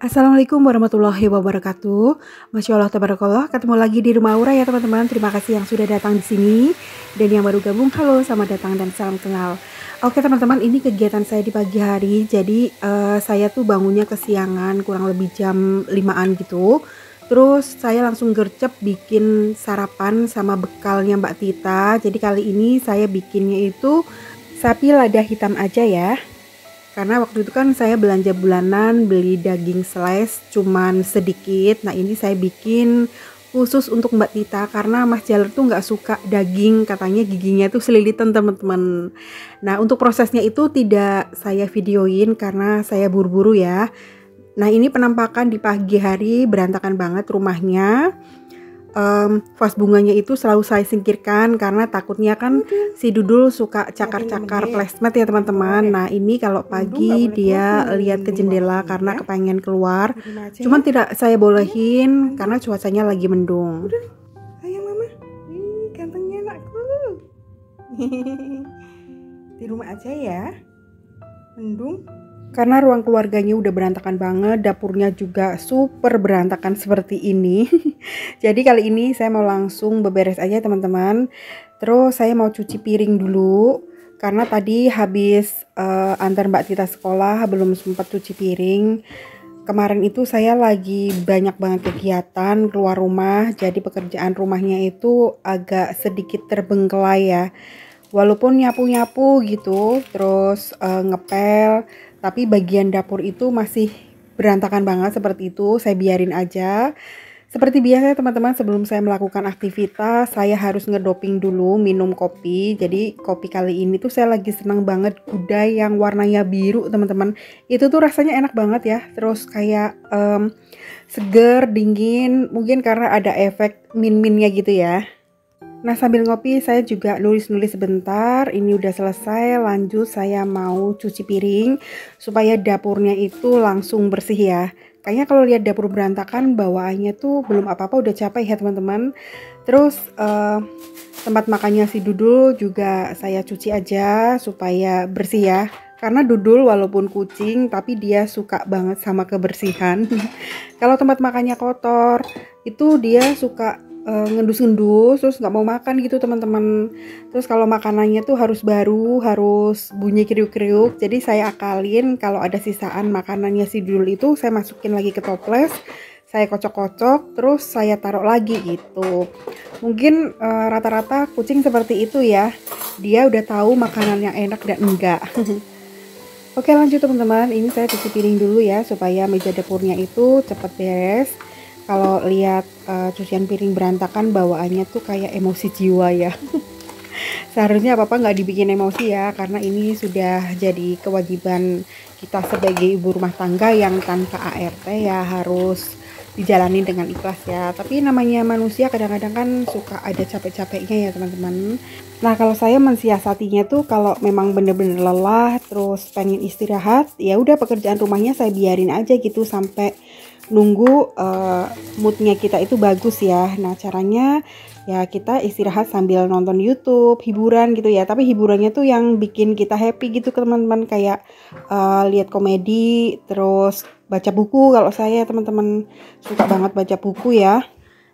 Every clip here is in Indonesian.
Assalamualaikum warahmatullahi wabarakatuh. Masya Allah tabarakallah, ketemu lagi di rumah Aura ya teman-teman. Terima kasih yang sudah datang di sini, dan yang baru gabung, halo, selamat datang dan salam kenal. Oke teman-teman, ini kegiatan saya di pagi hari. Jadi saya tuh bangunnya kesiangan, kurang lebih jam 5-an gitu. Terus saya langsung gercep bikin sarapan sama bekalnya Mbak Tita. Jadi kali ini saya bikinnya itu sapi lada hitam aja ya. Karena waktu itu kan saya belanja bulanan beli daging slice cuman sedikit. Nah ini saya bikin khusus untuk Mbak Tita karena Mas Jaler tuh nggak suka daging, katanya giginya tuh selilitan teman-teman. Nah untuk prosesnya itu tidak saya videoin karena saya buru-buru ya. Nah ini penampakan di pagi hari, berantakan banget rumahnya. Vas bunganya itu selalu saya singkirkan karena takutnya kan si Dudul suka cakar-cakar plasmat ya teman-teman. Nah ini kalau pagi dia lihat ke jendela karena kepengen keluar, cuman tidak saya bolehin karena cuacanya lagi mendung. Ayo mama, gantengnya anakku. Di rumah aja ya, mendung. Karena ruang keluarganya udah berantakan banget, dapurnya juga super berantakan seperti ini. Jadi kali ini saya mau langsung beberes aja teman-teman. Terus saya mau cuci piring dulu karena tadi habis antar Mbak Tita sekolah belum sempat cuci piring. Kemarin itu saya lagi banyak banget kegiatan keluar rumah, jadi pekerjaan rumahnya itu agak sedikit terbengkelai ya. Walaupun nyapu-nyapu gitu, terus ngepel, tapi bagian dapur itu masih berantakan banget seperti itu. Saya biarin aja. Seperti biasa teman-teman, sebelum saya melakukan aktivitas, saya harus ngedoping dulu, minum kopi. Jadi kopi kali ini tuh saya lagi senang banget gudai yang warnanya biru teman-teman. Itu tuh rasanya enak banget ya. Terus kayak seger, dingin, mungkin karena ada efek min-minnya gitu ya. Nah sambil ngopi saya juga nulis-nulis sebentar. Ini udah selesai, lanjut saya mau cuci piring supaya dapurnya itu langsung bersih ya. Kayaknya kalau lihat dapur berantakan bawaannya tuh belum apa-apa udah capek ya teman-teman. Terus tempat makannya si Dudul juga saya cuci aja supaya bersih ya. Karena Dudul walaupun kucing tapi dia suka banget sama kebersihan. Kalau tempat makannya kotor itu dia suka ngendus-ngendus, terus nggak mau makan gitu teman-teman. Terus kalau makanannya tuh harus baru, harus bunyi kriuk-kriuk. Jadi saya akalin kalau ada sisaan makanannya si Dudul itu saya masukin lagi ke toples, saya kocok-kocok, terus saya taruh lagi gitu. Mungkin rata-rata kucing seperti itu ya, dia udah tahu makanan yang enak dan enggak. Oke lanjut teman-teman, ini saya cuci piring dulu ya supaya meja dapurnya itu cepat beres. Kalau lihat cucian piring berantakan bawaannya tuh kayak emosi jiwa ya. Seharusnya apa-apa nggak dibikin emosi ya, karena ini sudah jadi kewajiban kita sebagai ibu rumah tangga yang tanpa ART ya, harus dijalani dengan ikhlas ya. Tapi namanya manusia kadang-kadang kan suka ada capek-capeknya ya teman-teman. Nah kalau saya mensiasatinya tuh kalau memang bener-bener lelah terus pengen istirahat, ya udah pekerjaan rumahnya saya biarin aja gitu sampai nunggu moodnya kita itu bagus ya. Nah caranya ya kita istirahat sambil nonton YouTube, hiburan gitu ya. Tapi hiburannya tuh yang bikin kita happy gitu teman-teman, kayak lihat komedi, terus baca buku. Kalau saya teman-teman suka banget baca buku ya.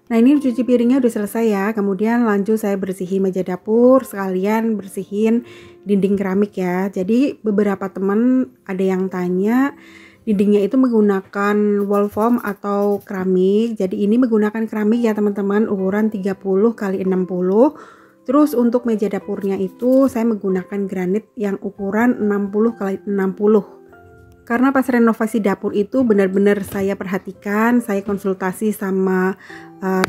Nah ini cuci piringnya udah selesai ya. Kemudian lanjut saya bersihin meja dapur, sekalian bersihin dinding keramik ya. Jadi beberapa teman ada yang tanya dindingnya itu menggunakan wall foam atau keramik. Jadi ini menggunakan keramik ya teman-teman, ukuran 30 x 60. Terus untuk meja dapurnya itu saya menggunakan granit yang ukuran 60 x 60. Karena pas renovasi dapur itu benar-benar saya perhatikan, saya konsultasi sama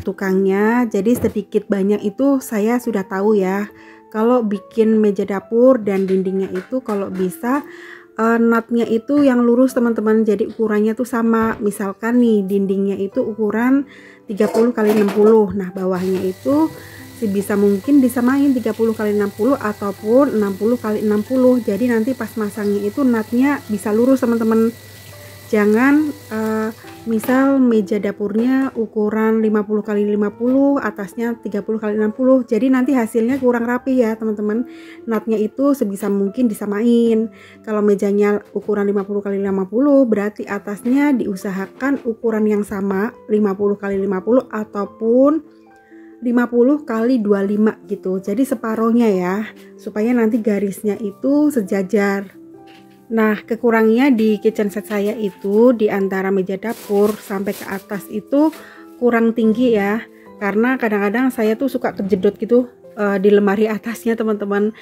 tukangnya. Jadi sedikit banyak itu saya sudah tahu ya. Kalau bikin meja dapur dan dindingnya itu kalau bisa nutnya itu yang lurus teman-teman, jadi ukurannya tuh sama. Misalkan nih dindingnya itu ukuran 30 x 60, nah bawahnya itu sebisa mungkin disamain 30 x 60 ataupun 60 x 60. Jadi nanti pas masangnya itu nutnya bisa lurus teman-teman. Jangan misal meja dapurnya ukuran 50 kali 50, atasnya 30 kali 60. Jadi nanti hasilnya kurang rapi ya teman-teman. Natnya itu sebisa mungkin disamain. Kalau mejanya ukuran 50 kali 50, berarti atasnya diusahakan ukuran yang sama 50 kali 50 ataupun 50 kali 25 gitu. Jadi separohnya ya, supaya nanti garisnya itu sejajar. Nah, kekurangannya di kitchen set saya itu di antara meja dapur sampai ke atas itu kurang tinggi ya. Karena kadang-kadang saya tuh suka kejedot gitu di lemari atasnya teman-teman.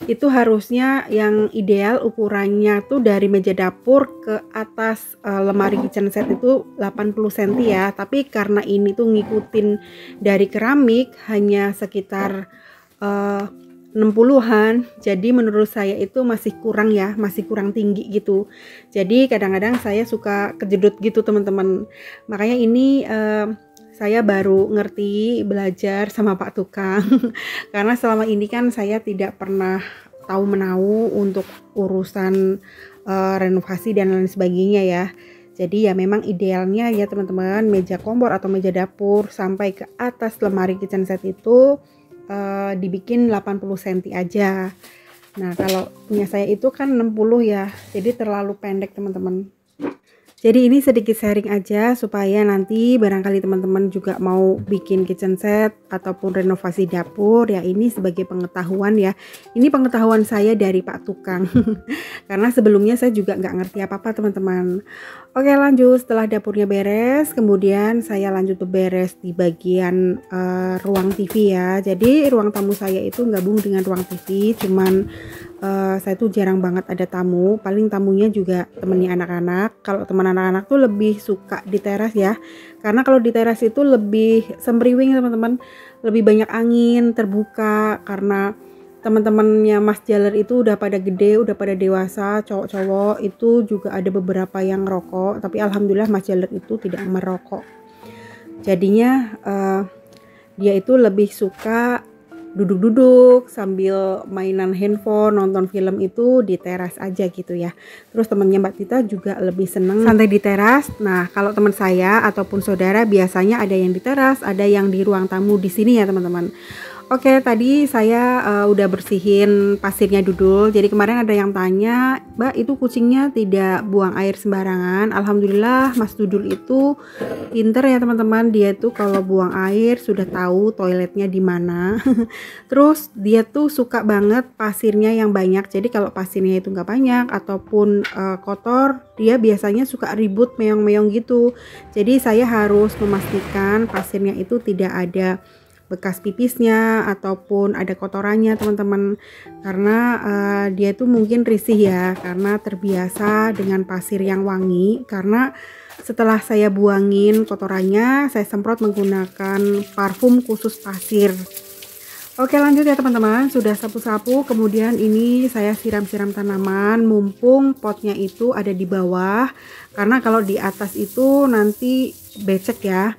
Itu harusnya yang ideal ukurannya tuh dari meja dapur ke atas lemari kitchen set itu 80 cm ya. Tapi karena ini tuh ngikutin dari keramik hanya sekitar 60-an, jadi menurut saya itu masih kurang ya, masih kurang tinggi gitu. Jadi kadang-kadang saya suka kejedot gitu teman-teman. Makanya ini saya baru ngerti belajar sama Pak Tukang karena selama ini kan saya tidak pernah tahu menahu untuk urusan renovasi dan lain sebagainya ya. Jadi ya memang idealnya ya teman-teman, meja kompor atau meja dapur sampai ke atas lemari kitchen set itu dibikin 80 cm aja. Nah, kalau punya saya itu kan 60 ya. Jadi terlalu pendek, teman-teman. Jadi ini sedikit sharing aja supaya nanti barangkali teman-teman juga mau bikin kitchen set ataupun renovasi dapur ya, ini sebagai pengetahuan ya. Ini pengetahuan saya dari Pak Tukang. Karena sebelumnya saya juga nggak ngerti apa-apa teman-teman. Oke, lanjut. Setelah dapurnya beres, kemudian saya lanjut beberes di bagian ruang TV ya. Jadi ruang tamu saya itu gabung dengan ruang TV, cuman saya tuh jarang banget ada tamu, paling tamunya juga temennya anak-anak. Kalau teman anak-anak tuh lebih suka di teras ya, karena kalau di teras itu lebih semriwing teman-teman, lebih banyak angin terbuka. Karena teman-temannya Mas Jaler itu udah pada gede, udah pada dewasa, cowok-cowok itu juga ada beberapa yang ngerokok, tapi alhamdulillah Mas Jaler itu tidak merokok. Jadinya dia itu lebih suka duduk-duduk sambil mainan handphone, nonton film itu di teras aja gitu ya. Terus temannya Mbak Tita juga lebih seneng santai di teras. Nah, kalau teman saya ataupun saudara biasanya ada yang di teras, ada yang di ruang tamu di sini ya teman-teman. Oke, tadi saya udah bersihin pasirnya Dudul. Jadi kemarin ada yang tanya, Mbak itu kucingnya tidak buang air sembarangan. Alhamdulillah Mas Dudul itu pinter ya teman-teman. Dia tuh kalau buang air sudah tahu toiletnya di mana. Terus dia tuh suka banget pasirnya yang banyak. Jadi kalau pasirnya itu nggak banyak ataupun kotor, dia biasanya suka ribut meong-meong gitu. Jadi saya harus memastikan pasirnya itu tidak ada bekas pipisnya ataupun ada kotorannya teman-teman, karena dia tuh mungkin risih ya karena terbiasa dengan pasir yang wangi. Karena setelah saya buangin kotorannya, saya semprot menggunakan parfum khusus pasir. Oke, lanjut ya teman-teman, sudah sapu-sapu, kemudian ini saya siram-siram tanaman mumpung potnya itu ada di bawah, karena kalau di atas itu nanti becek ya.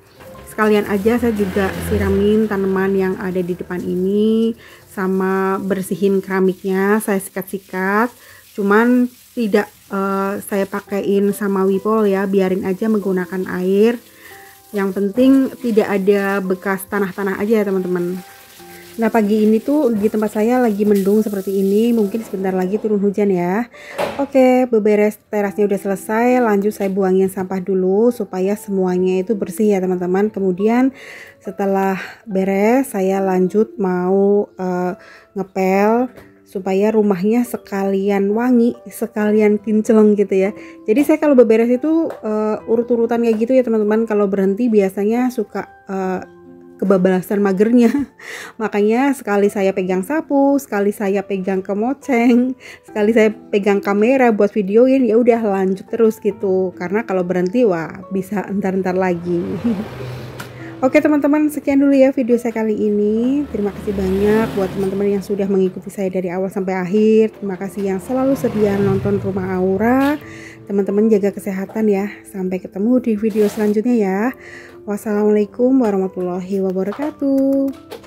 Sekalian aja saya juga siramin tanaman yang ada di depan ini, sama bersihin keramiknya, saya sikat-sikat. Cuman tidak saya pakaiin sama wipol ya, biarin aja menggunakan air. Yang penting tidak ada bekas tanah-tanah aja ya teman-teman. Nah, pagi ini tuh di tempat saya lagi mendung seperti ini, mungkin sebentar lagi turun hujan ya. Oke, beberes terasnya udah selesai, lanjut saya buangin sampah dulu supaya semuanya itu bersih ya teman-teman. Kemudian setelah beres saya lanjut mau ngepel supaya rumahnya sekalian wangi, sekalian kinclong gitu ya. Jadi saya kalau beberes itu urut-urutan kayak gitu ya teman-teman. Kalau berhenti biasanya suka kebablasan magernya. Makanya sekali saya pegang sapu, sekali saya pegang kemoceng, sekali saya pegang kamera buat videoin, ya udah lanjut terus gitu. Karena kalau berhenti wah bisa entar-entar lagi. Oke teman-teman, sekian dulu ya video saya kali ini. Terima kasih banyak buat teman-teman yang sudah mengikuti saya dari awal sampai akhir. Terima kasih yang selalu setia nonton Rumah Aura. Teman-teman jaga kesehatan ya. Sampai ketemu di video selanjutnya ya. Wassalamualaikum warahmatullahi wabarakatuh.